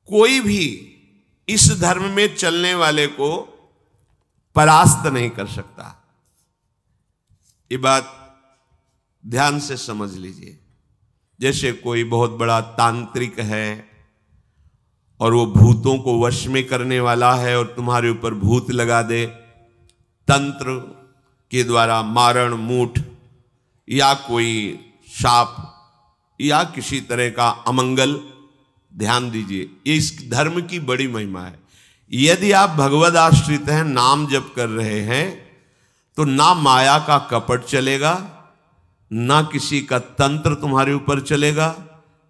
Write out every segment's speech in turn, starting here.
कोई भी इस धर्म में चलने वाले को परास्त नहीं कर सकता। ये बात ध्यान से समझ लीजिए। जैसे कोई बहुत बड़ा तांत्रिक है और वो भूतों को वश में करने वाला है और तुम्हारे ऊपर भूत लगा दे, तंत्र के द्वारा मारण मूठ या कोई शाप या किसी तरह का अमंगल, ध्यान दीजिए, ये इस धर्म की बड़ी महिमा है। यदि आप भगवद आश्रित हैं, नाम जप कर रहे हैं, तो ना माया का कपट चलेगा, ना किसी का तंत्र तुम्हारे ऊपर चलेगा,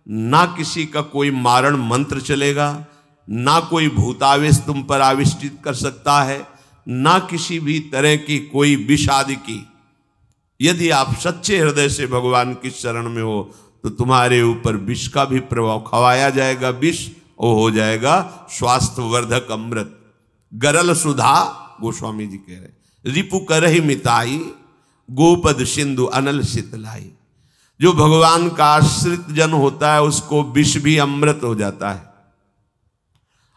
ना किसी का कोई मारण मंत्र चलेगा, ना कोई भूतावेश तुम पर आविष्टित कर सकता है, ना किसी भी तरह की कोई विष आदि की। यदि आप सच्चे हृदय से भगवान की शरण में हो तो तुम्हारे ऊपर विष का भी प्रभाव खवाया जाएगा, विष वो हो जाएगा स्वास्थ्यवर्धक अमृत। गरल सुधा, गोस्वामी जी कह रहे, रिपु करहि मिताई, गोपद सिंधु अनल शीतलाई। जो भगवान का आश्रित जन होता है उसको विष भी अमृत हो जाता है।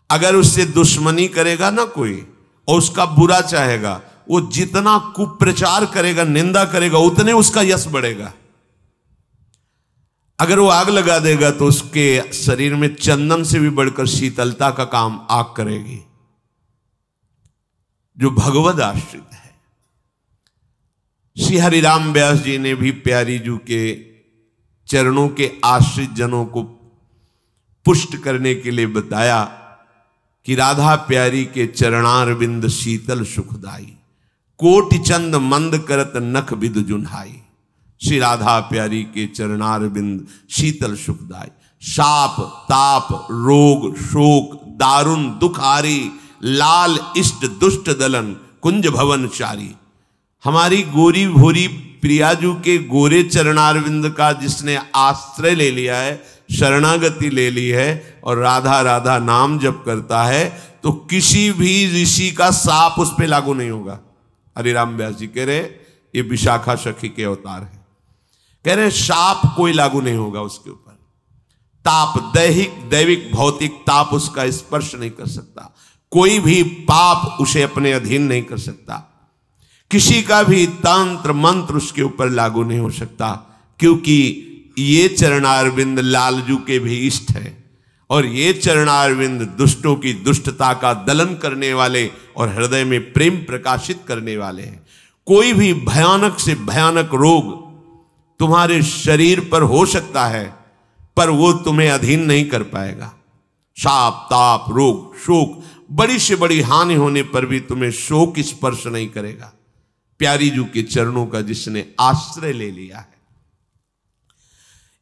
अगर उससे दुश्मनी करेगा ना कोई और उसका बुरा चाहेगा, वो जितना कुप्रचार करेगा, निंदा करेगा, उतने उसका यश बढ़ेगा। अगर वो आग लगा देगा तो उसके शरीर में चंदन से भी बढ़कर शीतलता का काम आग करेगी। जो भगवद आश्रित है, श्री हरिराम व्यास जी ने भी प्यारी जू के चरणों के आश्रित जनों को पुष्ट करने के लिए बताया कि राधा प्यारी के चरणारविंद शीतल सुखदाई, कोटि चंद मंद करत नख विद जुन्हाई। श्री राधा प्यारी के चरणारविंद शीतल सुखदाई। शाप ताप रोग शोक दारुण दुखारी, लाल इष्ट दुष्ट दलन कुंज भवन चारी। हमारी गोरी भोरी प्रियाजू के गोरे चरणारविंद का जिसने आश्रय ले लिया है, शरणागति ले ली है और राधा राधा नाम जप करता है, तो किसी भी ऋषि का साप उस पर लागू नहीं होगा। हरिराम व्यास जी कह रहे ये विशाखा सखी के अवतार है, कह रहे शाप कोई लागू नहीं होगा उसके ऊपर। ताप दैहिक दैविक भौतिक ताप उसका स्पर्श नहीं कर सकता। कोई भी पाप उसे अपने अधीन नहीं कर सकता। किसी का भी तंत्र मंत्र उसके ऊपर लागू नहीं हो सकता, क्योंकि ये चरणारविंद लालजू के भी इष्ट है और ये चरणारविंद दुष्टों की दुष्टता का दलन करने वाले और हृदय में प्रेम प्रकाशित करने वाले हैं। कोई भी भयानक से भयानक रोग तुम्हारे शरीर पर हो सकता है, पर वो तुम्हें अधीन नहीं कर पाएगा। शाप ताप रोग शोक, बड़ी से बड़ी हानि होने पर भी तुम्हें शोक स्पर्श नहीं करेगा। प्यारी जू के चरणों का जिसने आश्रय ले लिया है,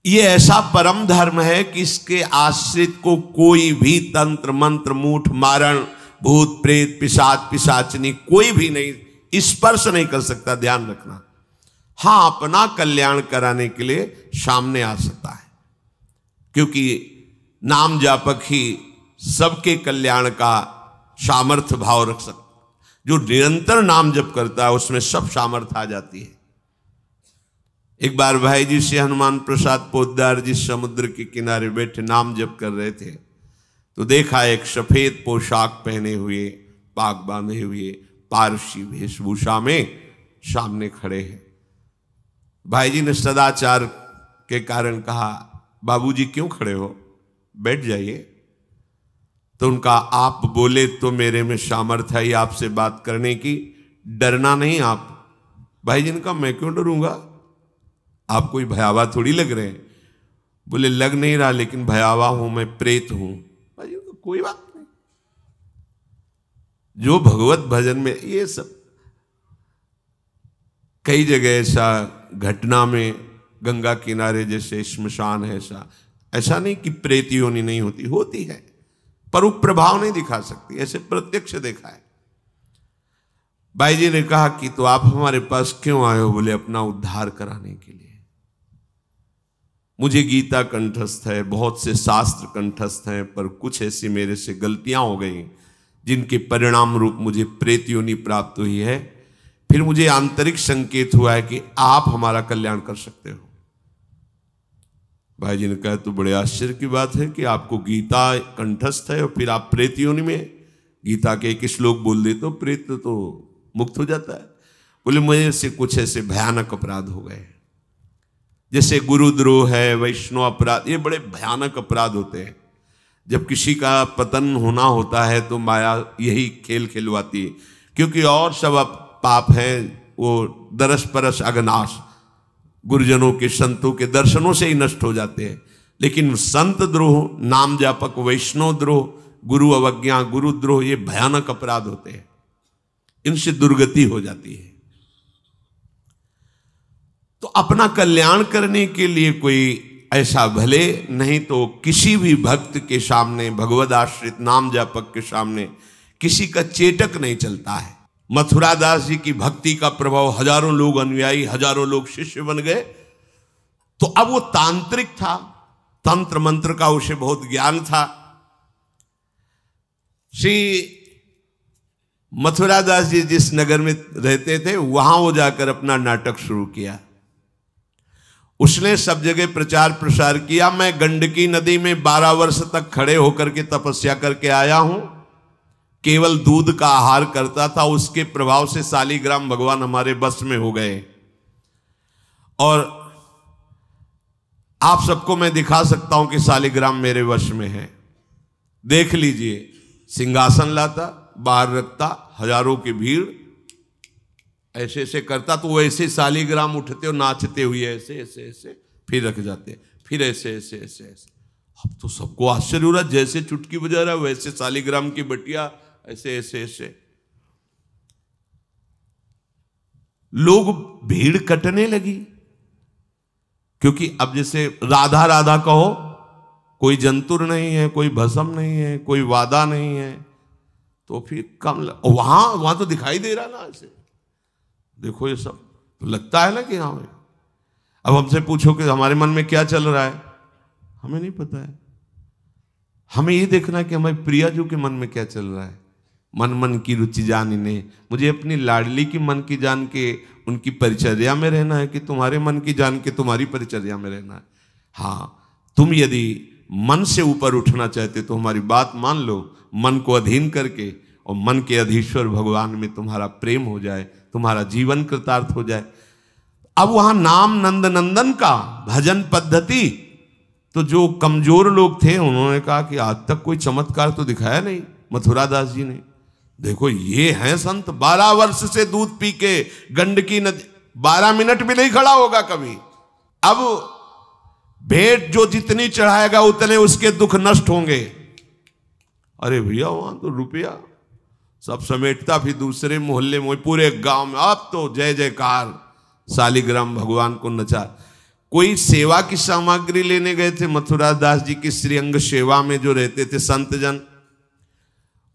ये ऐसा परम धर्म है कि इसके आश्रित को कोई भी तंत्र मंत्र मूठ मारण भूत प्रेत पिशाच पिशाचनी कोई भी नहीं स्पर्श नहीं कर सकता। ध्यान रखना। हाँ, अपना कल्याण कराने के लिए सामने आ सकता है, क्योंकि नाम जापक ही सबके कल्याण का सामर्थ्य भाव रख सकता। जो निरंतर नाम जप करता है उसमें सब सामर्थ्य आ जाती है। एक बार भाई जी से हनुमान प्रसाद पोद्दार जी समुद्र के किनारे बैठे नाम जप कर रहे थे, तो देखा एक सफेद पोशाक पहने हुए पाग बांधे हुए पारसी वेशभूषा में सामने खड़े हैं। भाई जी ने सदाचार के कारण कहा, बाबूजी क्यों खड़े हो, बैठ जाइए। तो उनका आप बोले तो मेरे में सामर्थ्य है आपसे बात करने की, डरना नहीं आप। भाई जी ने कहा मैं क्यों डरूंगा, आप कोई भयावह थोड़ी लग रहे हैं। बोले लग नहीं रहा, लेकिन भयावह हूं, मैं प्रेत हूं। भाई जी को कोई बात नहीं। जो भगवत भजन में ये सब कई जगह ऐसा घटना में गंगा किनारे जैसे श्मशान है, ऐसा नहीं कि प्रेत योनि नहीं होती, होती है, पर वो प्रभाव नहीं दिखा सकती। ऐसे प्रत्यक्ष देखा है। भाई जी ने कहा कि तो आप हमारे पास क्यों आए हो? बोले अपना उद्धार कराने के लिए। मुझे गीता कंठस्थ है, बहुत से शास्त्र कंठस्थ हैं, पर कुछ ऐसी मेरे से गलतियां हो गई जिनके परिणाम रूप मुझे प्रेत योनि प्राप्त हुई है। फिर मुझे आंतरिक संकेत हुआ है कि आप हमारा कल्याण कर सकते हो। भाई जी ने कहा तो बड़े आश्चर्य की बात है कि आपको गीता कंठस्थ है और फिर आप प्रेत योनि में गीता के एक श्लोक बोल दे तो प्रेत तो मुक्त हो जाता है। बोले मुझे से कुछ ऐसे भयानक अपराध हो गए, जैसे गुरुद्रोह है, वैष्णव अपराध, ये बड़े भयानक अपराध होते हैं। जब किसी का पतन होना होता है तो माया यही खेल खिलवाती है, क्योंकि और सब पाप हैं वो दरस परस अगनाश, गुरुजनों के संतों के दर्शनों से ही नष्ट हो जाते हैं। लेकिन संत द्रोह, नाम जापक, वैष्णव द्रोह, गुरु अवज्ञा, गुरुद्रोह, ये भयानक अपराध होते हैं, इनसे दुर्गति हो जाती है। तो अपना कल्याण करने के लिए कोई ऐसा भले नहीं तो किसी भी भक्त के सामने, भगवद आश्रित नाम जापक के सामने किसी का चेटक नहीं चलता है। मथुरा दास जी की भक्ति का प्रभाव, हजारों लोग अनुयायी, हजारों लोग शिष्य बन गए। तो अब वो तांत्रिक था, तंत्र मंत्र का उसे बहुत ज्ञान था। श्री मथुरा दास जी जिस नगर में रहते थे वहां वो जाकर अपना नाटक शुरू किया। उसने सब जगह प्रचार प्रसार किया, मैं गंडकी नदी में 12 वर्ष तक खड़े होकर के तपस्या करके आया हूं, केवल दूध का आहार करता था, उसके प्रभाव से शालिग्राम भगवान हमारे बस में हो गए। और आप सबको मैं दिखा सकता हूं कि शालिग्राम मेरे वश में है, देख लीजिए। सिंहासन लाता, बाहर रखता, हजारों की भीड़, ऐसे ऐसे करता तो वो ऐसे शालिग्राम उठते और नाचते हुए ऐसे ऐसे ऐसे फिर रख जाते, फिर ऐसे ऐसे ऐसे ऐसे। अब तो सबको आश्चर्य हो रहा, जैसे चुटकी बजा रहा वैसे शालिग्राम की बटिया ऐसे ऐसे ऐसे। लोग भीड़ कटने लगी, क्योंकि अब जैसे राधा राधा कहो, कोई जंतुर नहीं है, कोई भस्म नहीं है, कोई वादा नहीं है, तो फिर कम वहां तो दिखाई दे रहा ना ऐसे, देखो ये सब तो लगता है ना कि हाँ। अब हमसे पूछो कि हमारे मन में क्या चल रहा है, हमें नहीं पता है। हमें ये देखना है कि हमारे प्रियाजू के मन में क्या चल रहा है। मन मन की रुचि जानिने, मुझे अपनी लाडली की मन की जान के उनकी परिचर्या में रहना है कि तुम्हारे मन की जान के तुम्हारी परिचर्या में रहना है। हाँ, तुम यदि मन से ऊपर उठना चाहते तो हमारी बात मान लो, मन को अधीन करके, और मन के अधीश्वर भगवान में तुम्हारा प्रेम हो जाए, तुम्हारा जीवन कृतार्थ हो जाए। अब वहां नाम नंद नंदन का भजन पद्धति, तो जो कमजोर लोग थे उन्होंने कहा कि आज तक कोई चमत्कार तो दिखाया नहीं मथुरा दास जी ने। देखो ये हैं संत, 12 वर्ष से दूध पी के गंडकी नदी, 12 मिनट भी नहीं खड़ा होगा कभी। अब भेंट जो जितनी चढ़ाएगा उतने उसके दुख नष्ट होंगे। अरे भैया वहां तो रुपया सब समेटता, फिर दूसरे मोहल्ले में, पूरे गांव में अब तो जय जयकार, शालिग्राम भगवान को नचा। कोई सेवा की सामग्री लेने गए थे मथुरा दास जी की श्रीअंग सेवा में जो रहते थे संत जन,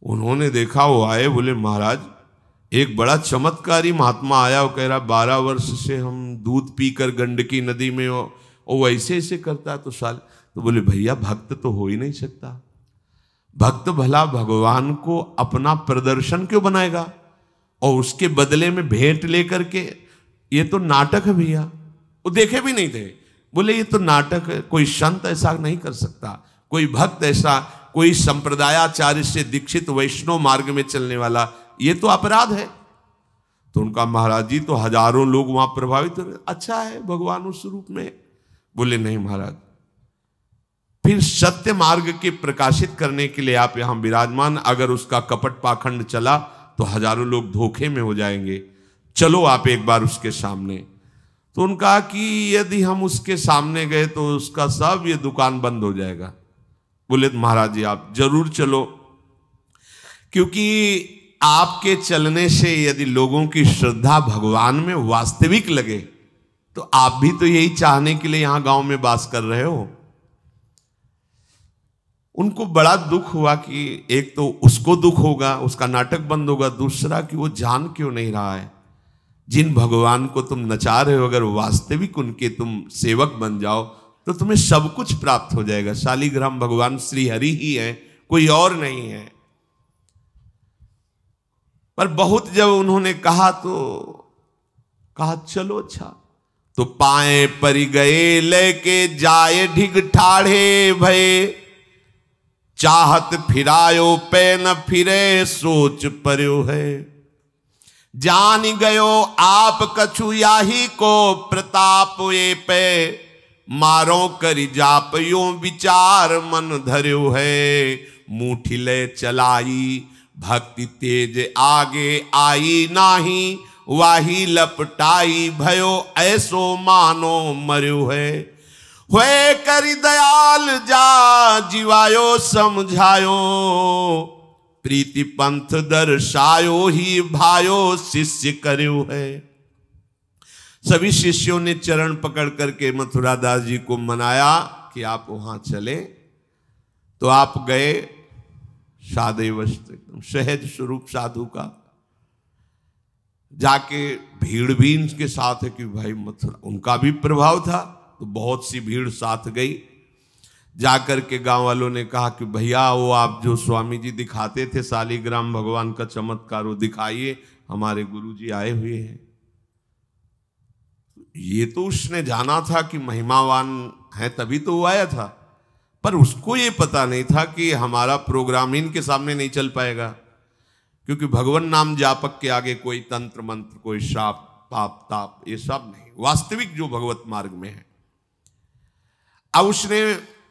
उन्होंने देखा, वो आए, बोले महाराज एक बड़ा चमत्कारी महात्मा आया, वो कह रहा 12 वर्ष से हम दूध पीकर गंडकी नदी में, वो ऐसे ऐसे करता तो तो बोले भैया भक्त तो हो ही नहीं सकता। भक्त भला भगवान को अपना प्रदर्शन क्यों बनाएगा, और उसके बदले में भेंट लेकर के, ये तो नाटक है भैया। वो देखे भी नहीं थे, बोले ये तो नाटक है, कोई संत ऐसा नहीं कर सकता, कोई भक्त ऐसा, कोई संप्रदायाचार्य से दीक्षित वैष्णव मार्ग में चलने वाला, ये तो अपराध है। तो उनका महाराज जी तो हजारों लोग वहां प्रभावित हो रहे, अच्छा है भगवान उस रूप में। बोले नहीं महाराज, फिर सत्य मार्ग के प्रकाशित करने के लिए आप यहां विराजमान, अगर उसका कपट पाखंड चला तो हजारों लोग धोखे में हो जाएंगे, चलो आप एक बार उसके सामने। तो उनका कि यदि हम उसके सामने गए तो उसका सब ये दुकान बंद हो जाएगा। बोले महाराज जी आप जरूर चलो, क्योंकि आपके चलने से यदि लोगों की श्रद्धा भगवान में वास्तविक लगे तो आप भी तो यही चाहने के लिए यहां गांव में वास कर रहे हो। उनको बड़ा दुख हुआ कि एक तो उसको दुख होगा, उसका नाटक बंद होगा, दूसरा कि वो जान क्यों नहीं रहा है जिन भगवान को तुम नचा रहे हो, अगर वास्तविक उनके तुम सेवक बन जाओ तो तुम्हें सब कुछ प्राप्त हो जाएगा। शालिग्राम भगवान श्री हरि ही है, कोई और नहीं है। पर बहुत जब उन्होंने कहा तो कहा चलो अच्छा, तो पाए परि गए लेके जाए ढिग ठाढ़े भये, चाहत फिरायो पे न फिरे सोच पर्यो है। जान गयो आप कछु याही को प्रताप ये पे, मारो करि जाप यो विचार मन धर्यो है। मुठी ले चलाई भक्ति तेज आगे आई नाही, वाही लपटाई भयो ऐसो मानो मर्यो है। हुए करि दयाल जा जीवायो समझायो, प्रीति पंथ दर्शायो ही भायो शिष्य कर्यो है। सभी शिष्यों ने चरण पकड़ करके मथुरा दास जी को मनाया कि आप वहां चले। तो आप गए सादे वस्त्र, एकदम सहज स्वरूप साधु का। जाके भीड़ भी इनके साथ है कि भाई मथुरा, उनका भी प्रभाव था तो बहुत सी भीड़ साथ गई। जाकर के गांव वालों ने कहा कि भैया वो आप जो स्वामी जी दिखाते थे शालिग्राम भगवान का चमत्कार वो दिखाइए, हमारे गुरुजी आए हुए हैं। ये तो उसने जाना था कि महिमावान है तभी तो वो आया था, पर उसको ये पता नहीं था कि हमारा प्रोग्राम इनके सामने नहीं चल पाएगा, क्योंकि भगवान नाम जापक के आगे कोई तंत्र मंत्र, कोई श्राप पाप ताप ये सब नहीं, वास्तविक जो भगवत मार्ग में है। अब उसने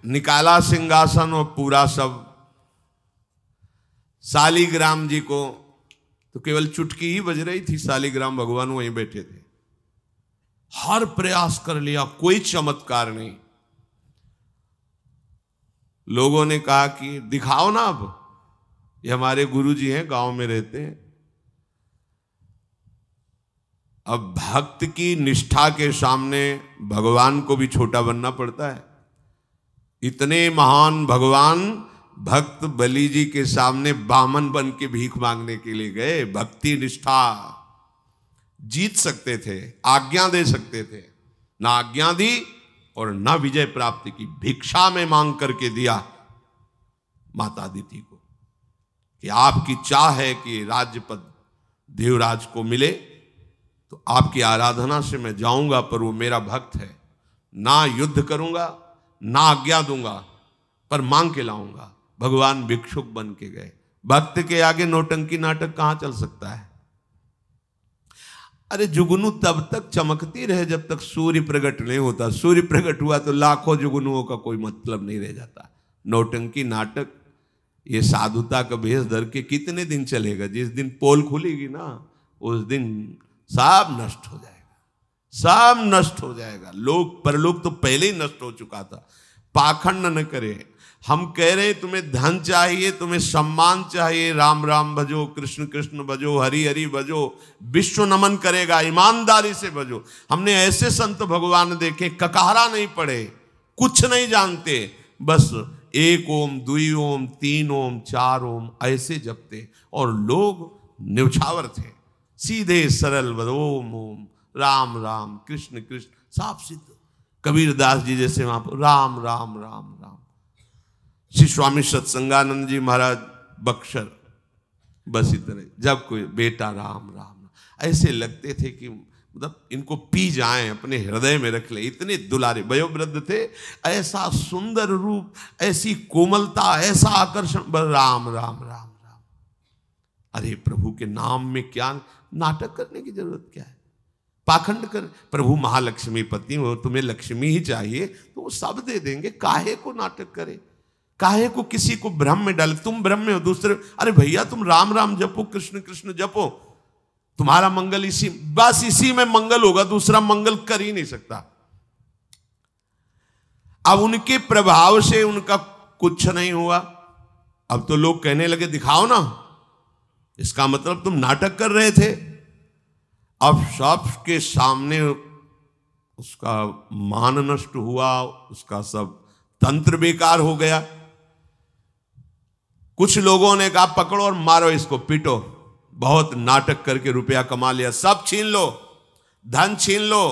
निकाला सिंहासन और पूरा सब शालिग्राम जी को, तो केवल चुटकी ही बज रही थी, शालिग्राम भगवान वहीं बैठे थे। हर प्रयास कर लिया, कोई चमत्कार नहीं। लोगों ने कहा कि दिखाओ ना, अब ये हमारे गुरुजी हैं, गांव में रहते हैं। अब भक्त की निष्ठा के सामने भगवान को भी छोटा बनना पड़ता है। इतने महान भगवान भक्त बलि जी के सामने बामन बन के भीख मांगने के लिए गए। भक्ति निष्ठा जीत सकते थे, आज्ञा दे सकते थे, ना आज्ञा दी और ना विजय प्राप्ति की। भिक्षा में मांग करके दिया माता अदिति को कि आपकी चाह है कि राज्य पद देवराज को मिले, तो आपकी आराधना से मैं जाऊंगा, पर वो मेरा भक्त है, ना युद्ध करूंगा ना आज्ञा दूंगा, पर मांग के लाऊंगा। भगवान भिक्षुक बन के गए। भक्त के आगे नौटंकी नाटक कहां चल सकता है? अरे जुगनू तब तक चमकती रहे जब तक सूर्य प्रकट नहीं होता। सूर्य प्रकट हुआ तो लाखों जुगनुओं का कोई मतलब नहीं रह जाता। नौटंकी नाटक, ये साधुता का भेष धर के कितने दिन चलेगा? जिस दिन पोल खुलेगी ना, उस दिन सब नष्ट हो जाएगा, सब नष्ट हो जाएगा। लोग परलोक तो पहले ही नष्ट हो चुका था। पाखंड न करे। हम कह रहे तुम्हें धन चाहिए, तुम्हें सम्मान चाहिए, राम राम भजो, कृष्ण कृष्ण भजो, हरि हरि भजो, विश्व नमन करेगा, ईमानदारी से भजो। हमने ऐसे संत भगवान देखे, ककहरा नहीं पड़े, कुछ नहीं जानते, बस एक ओम, दुई ओम, तीन ओम, चार ओम ऐसे जपते, और लोग न्यौछावर थे, सीधे सरल ओम ओम, राम राम, कृष्ण कृष्ण, साफ सिद्ध। कबीरदास जी जैसे वहां पर राम राम राम राम। श्री स्वामी सत्संगानंद जी महाराज बक्सर, बस इतने। जब कोई बेटा राम राम, ऐसे लगते थे कि मतलब इनको पी जाएं, अपने हृदय में रख ले। इतने दुलारे वयोवृद्ध थे, ऐसा सुंदर रूप, ऐसी कोमलता, ऐसा आकर्षण, बस राम राम राम राम। अरे प्रभु के नाम में क्या नाटक करने की जरूरत क्या है? पाखंड कर। प्रभु महालक्ष्मीपति हो, तुम्हें लक्ष्मी ही चाहिए तो वो सब दे देंगे। काहे को नाटक करे? काहे को किसी को भ्रम में डाले? तुम भ्रम में हो, दूसरे, अरे भैया तुम राम राम जपो, कृष्ण कृष्ण जपो, तुम्हारा मंगल इसी, बस इसी में मंगल होगा, दूसरा मंगल कर ही नहीं सकता। अब उनके प्रभाव से उनका कुछ नहीं हुआ। अब तो लोग कहने लगे दिखाओ ना, इसका मतलब तुम नाटक कर रहे थे। अब सबके सामने उसका मान नष्ट हुआ, उसका सब तंत्र बेकार हो गया। कुछ लोगों ने कहा पकड़ो और मारो इसको, पीटो, बहुत नाटक करके रुपया कमा लिया, सब छीन लो, धन छीन लो।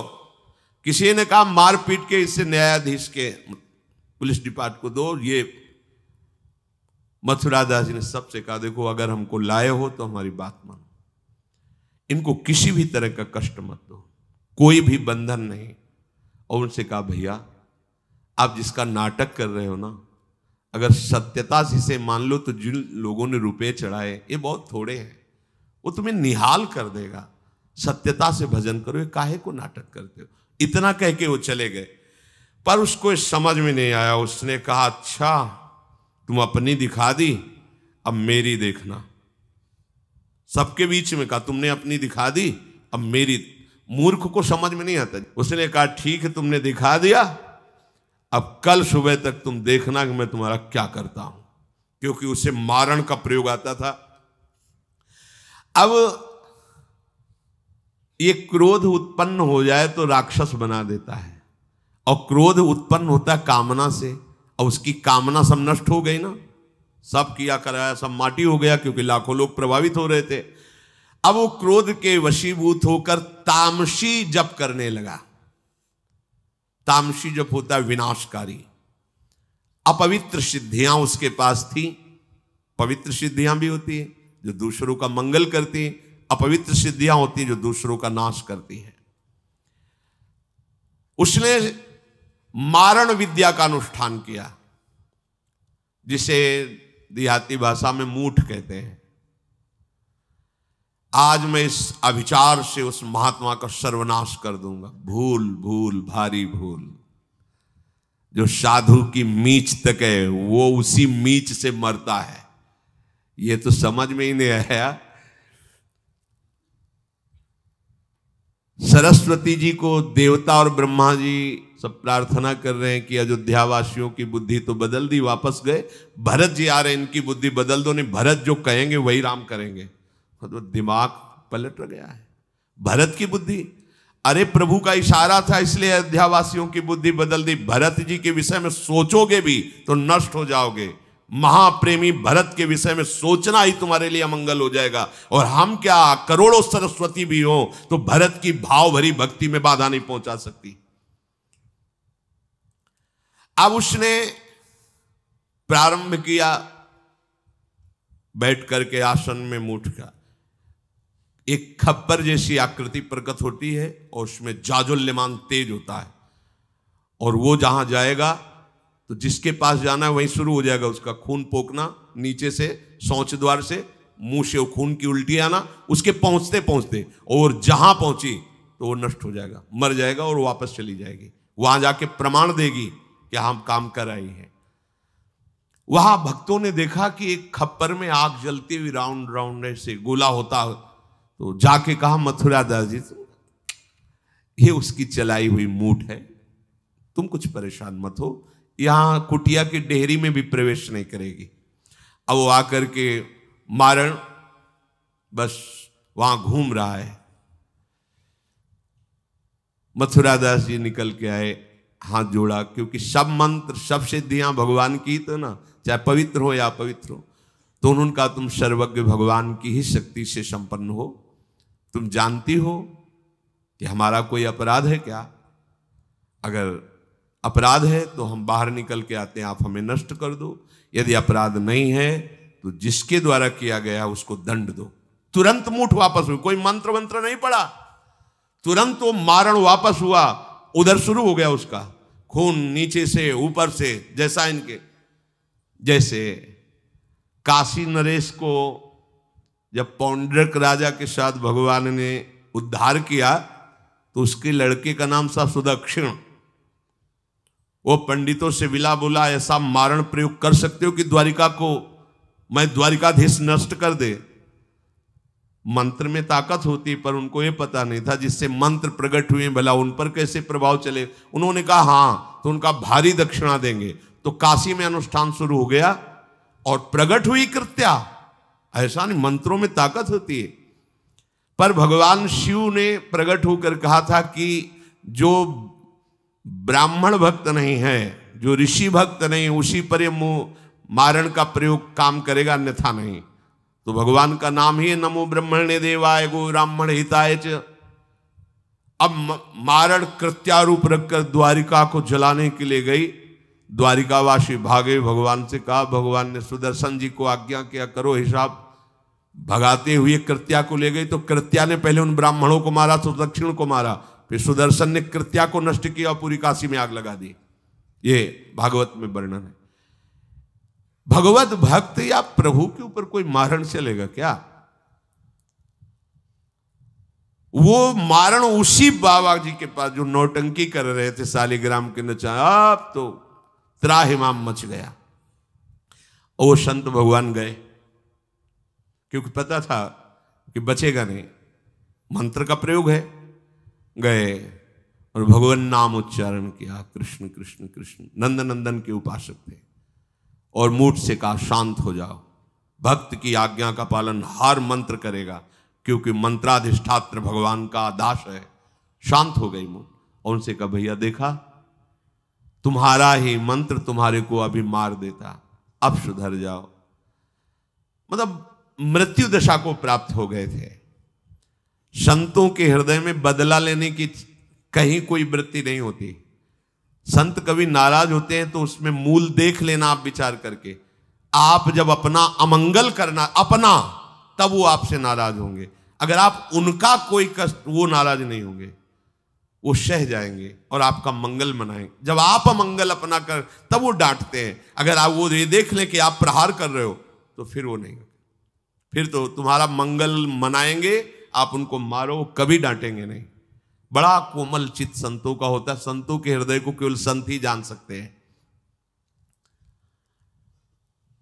किसी ने कहा मार पीट के इससे न्यायाधीश के पुलिस डिपार्टमेंट को दो। ये मथुरा दास जी ने सबसे कहा देखो अगर हमको लाए हो तो हमारी बात मानो, इनको किसी भी तरह का कष्ट मत दो, कोई भी बंधन नहीं, और उनसे कहा, भैया आप जिसका नाटक कर रहे हो ना, अगर सत्यता से इसे मान लो तो जिन लोगों ने रुपए चढ़ाए ये बहुत थोड़े हैं, वो तुम्हें निहाल कर देगा। सत्यता से भजन करो, ये काहे को नाटक करते हो। इतना कह के वो चले गए। पर उसको समझ में नहीं आया। उसने कहा, अच्छा तुम अपनी दिखा दी, अब मेरी देखना। सबके बीच में कहा, तुमने अपनी दिखा दी, अब मेरी। मूर्ख को समझ में नहीं आता। उसने कहा, ठीक है तुमने दिखा दिया, अब कल सुबह तक तुम देखना कि मैं तुम्हारा क्या करता हूं। क्योंकि उसे मारण का प्रयोग आता था। अब ये क्रोध उत्पन्न हो जाए तो राक्षस बना देता है, और क्रोध उत्पन्न होता है कामना से, और उसकी कामना सब नष्ट हो गई ना, सब किया कराया सब माटी हो गया, क्योंकि लाखों लोग प्रभावित हो रहे थे। अब वो क्रोध के वशीभूत होकर तामसी जप करने लगा। तामसी जप होता है विनाशकारी। अपवित्र सिद्धियां उसके पास थी। पवित्र सिद्धियां भी होती है जो दूसरों का मंगल करती हैं, अपवित्र सिद्धियां होती हैं जो दूसरों का नाश करती हैं। उसने मारण विद्या का अनुष्ठान किया, जिसे देहाती भाषा में मूठ कहते हैं। आज मैं इस अभिचार से उस महात्मा का सर्वनाश कर दूंगा। भूल भूल भारी भूल। जो साधु की मीच तक है वो उसी मीच से मरता है। ये तो समझ में ही नहीं आया। सरस्वती जी को देवता और ब्रह्मा जी सब प्रार्थना कर रहे हैं कि अयोध्या वासियों की बुद्धि तो बदल दी, वापस गए। भरत जी आ रहे हैं, इनकी बुद्धि बदल दो, नहीं भरत जो कहेंगे वही राम करेंगे। तो दिमाग पलट गया है भरत की बुद्धि। अरे प्रभु का इशारा था, इसलिए अयोध्या वासियों की बुद्धि बदल दी। भरत जी के विषय में सोचोगे भी तो नष्ट हो जाओगे। महाप्रेमी भरत के विषय में सोचना ही तुम्हारे लिए अमंगल हो जाएगा। और हम क्या, करोड़ों सरस्वती भी हो तो भरत की भाव भरी भक्ति में बाधा नहीं पहुंचा सकती। अब उसने प्रारंभ किया बैठ करके आसन में मूठ का। एक खप्पर जैसी आकृति प्रकट होती है और उसमें जाजुल्यमान तेज होता है, और वो जहां जाएगा तो जिसके पास जाना है वहीं शुरू हो जाएगा उसका खून पोकना, नीचे से शौच द्वार से मुंह से खून की उल्टी आना, उसके पहुंचते पहुंचते, और जहां पहुंची तो वो नष्ट हो जाएगा, मर जाएगा और वापस चली जाएगी। वहां जाके प्रमाण देगी कि हम काम कर रही हैं। वहां भक्तों ने देखा कि एक खप्पर में आग जलती हुई राउंड राउंड ऐसे गोला होता, तो जाके कहा मथुरा दास जी ये उसकी चलाई हुई मूठ है, तुम कुछ परेशान मत हो, यहां कुटिया की डेहरी में भी प्रवेश नहीं करेगी। अब वो आकर के मारण बस वहां घूम रहा है। मथुरा दास जी निकल के आए, हाथ जोड़ा, क्योंकि सब मंत्र सब सिद्धियां भगवान की, तो ना चाहे पवित्र हो या अपवित्र हो, तो उन्होंने कहा तुम सर्वज्ञ भगवान की ही शक्ति से संपन्न हो, तुम जानती हो कि हमारा कोई अपराध है क्या? अगर अपराध है तो हम बाहर निकल के आते हैं, आप हमें नष्ट कर दो। यदि अपराध नहीं है तो जिसके द्वारा किया गया उसको दंड दो। तुरंत मूठ वापस हुई, कोई मंत्र मंत्र नहीं पड़ा, तुरंत वो मारण वापस हुआ। उधर शुरू हो गया उसका खून, नीचे से ऊपर से, जैसा इनके जैसे काशी नरेश को जब पौंड्रक राजा के साथ भगवान ने उद्धार किया तो उसके लड़के का नाम था सुदक्षिण। वो पंडितों से विला बोला ऐसा मारण प्रयोग कर सकते हो कि द्वारिका को मैं द्वारिकाधीश नष्ट कर दे। मंत्र में ताकत होती पर उनको ये पता नहीं था जिससे मंत्र प्रकट हुए भला उन पर कैसे प्रभाव चले। उन्होंने कहा हाँ, तो उनका भारी दक्षिणा देंगे। तो काशी में अनुष्ठान शुरू हो गया और प्रकट हुई कृत्या। ऐसा नहीं, मंत्रों में ताकत होती है। पर भगवान शिव ने प्रकट होकर कहा था कि जो ब्राह्मण भक्त नहीं है, जो ऋषि भक्त नहीं, उसी पर ये मारण का प्रयोग काम करेगा, अन्यथा नहीं। तो भगवान का नाम ही नमो ब्रह्मण्य देवाय गो ब्राह्मण हिताय च। अब मारण कृत्यारूप रखकर द्वारिका को जलाने के लिए गई। द्वारिकावासी भागे, भगवान से कहा, भगवान ने सुदर्शन जी को आज्ञा किया करो हिसाब। भगाते हुए कृत्या को ले गई तो कृत्या ने पहले उन ब्राह्मणों को मारा तो दक्षिण को मारा। फिर सुदर्शन ने कृत्या को नष्ट किया और पूरी काशी में आग लगा दी। ये भागवत में वर्णन है। भगवत भक्त या प्रभु के ऊपर कोई मारण चलेगा क्या? वो मारण उसी बाबा जी के पास जो नौटंकी कर रहे थे शालिग्राम के नचा, अब तो त्राहिमाम मच गया। और वो संत भगवान गए, क्योंकि पता था कि बचेगा नहीं, मंत्र का प्रयोग है। गए और भगवान नाम उच्चारण किया, कृष्ण कृष्ण कृष्ण। नंद नंदन के उपासक थे। और मूठ से कहा शांत हो जाओ, भक्त की आज्ञा का पालन हर मंत्र करेगा, क्योंकि मंत्राधिष्ठात्र भगवान का दास है। शांत हो गई मूठ। और उनसे कहा भैया देखा, तुम्हारा ही मंत्र तुम्हारे को अभी मार देता, अब सुधर जाओ। मतलब मृत्यु दशा को प्राप्त हो गए थे। संतों के हृदय में बदला लेने की कहीं कोई वृत्ति नहीं होती। संत कभी नाराज होते हैं तो उसमें मूल देख लेना आप विचार करके। आप जब अपना अमंगल करना अपना, तब वो आपसे नाराज होंगे। अगर आप उनका कोई कष्ट, वो नाराज नहीं होंगे, वो सह जाएंगे और आपका मंगल मनाएंगे। जब आप अमंगल अपना कर, तब वो डांटते हैं। अगर आप वो ये देख लें कि आप प्रहार कर रहे हो, तो फिर वो नहीं, फिर तो तुम्हारा मंगल मनाएंगे, आप उनको मारो, कभी डांटेंगे नहीं। बड़ा कोमल चित्त संतों का होता है। संतों के हृदय को केवल संत ही जान सकते हैं।